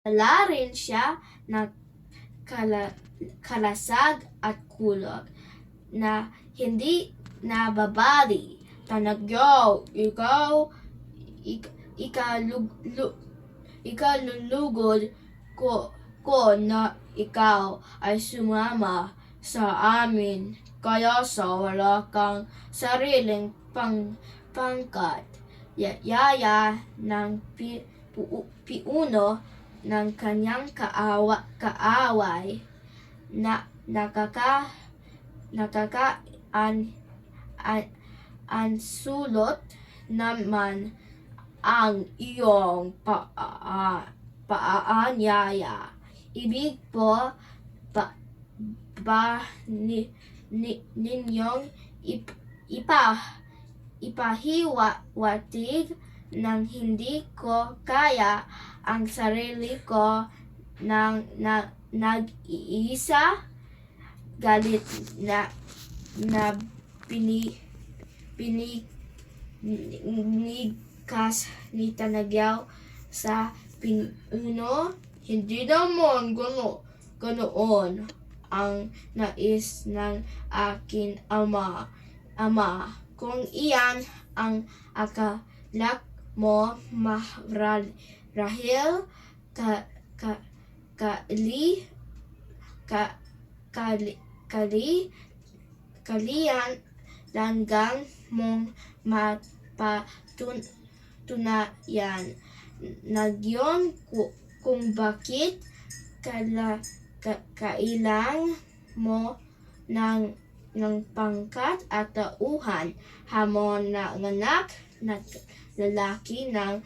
Wala rin siya ng kalasag at kulog na hindi nababali. Tanagyaw, ikalulugod ko na ikaw ay sumama sa amin, kaya sa wala kang sariling pangkat. Yaya ng piuno ng kanyang kaaway na ansulot naman ang iyong paanyaya. Ibig po ba ninyong ipahiwatig nang hindi ko kaya ang sarili ko ng nag-iisa? Galit na pinigkas ni Tanagyaw sa pinuno. Hindi naman ganoon ang nais ng aking ama. Kung iyan ang akala mo, marahil langgang mong mapatunayan nagyon kung bakit kailang mo ng pangkat at tauhan. Hamon na anak na lalaki ng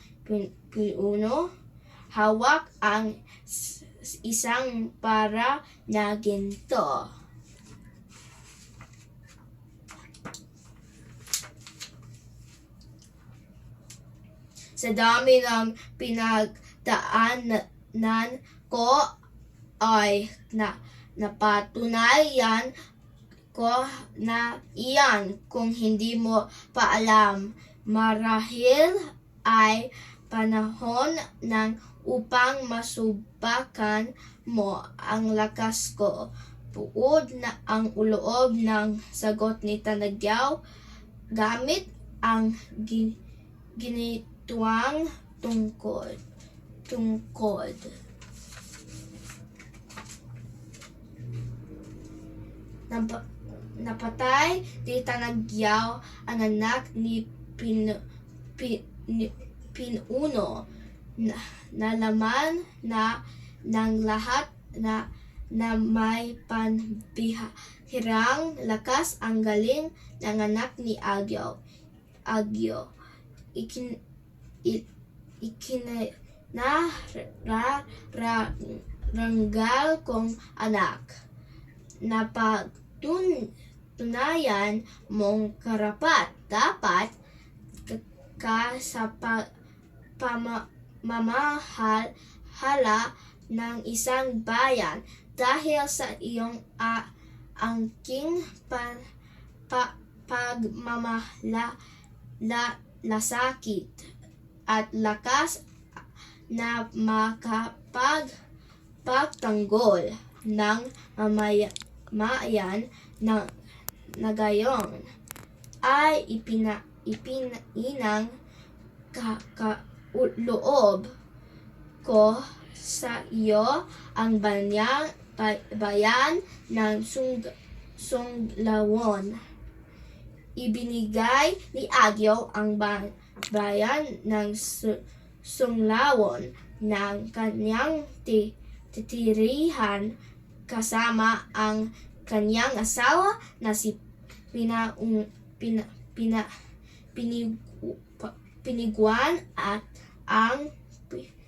pinuno, hawak ang isang para na ginto. Sa dami ng pinagdaanan ko ay napatunayan ko na iyan. Kung hindi mo pa alam, marahil ay panahon ng upang masubakan mo ang lakas ko. Buod na ang loob ng sagot ni Tanagyaw gamit ang ginituang tungkod. Napatay ni Tanagyaw ang anak ni pinuno. Nalaman na ng lahat na may panbihirang lakas ang galing ng anak ni Agyo. Ikinaranggal kong anak, napatunayan mong karapat dapat ka sa pamamahala ng isang bayan dahil sa iyong angking pagmamalasakit at lakas na makapagtanggol ng mamayan na gayon ay ipinang loob ko sa iyo ang bayan ng Sunglawon. Ibinigay ni Agyo ang bayan ng Sunglawon ng kanyang titirihan kasama ang kanyang asawa na si Piniguan at ang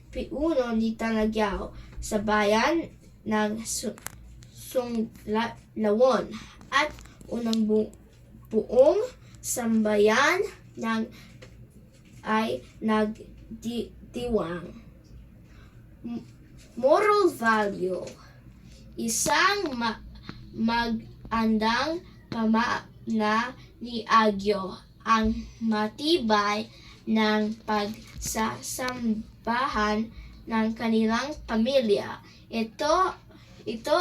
piuno ni Tanagyaw sa bayan ng Sunglawon at unang buong sambayan ay nagdiwang. Moral value. Isang magandang pamana ni Agyo ang matibay ng pagsasambahan ng kanilang pamilya. Ito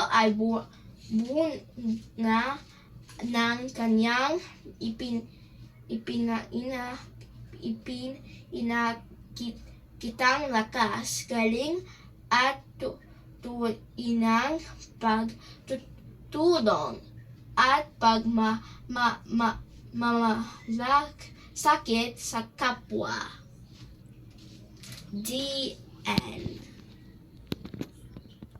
ay bunga ng kanyang ipinakitang lakas, galing at tuwinang pagtutulong at pagmamalasakit sa kapwa. The end.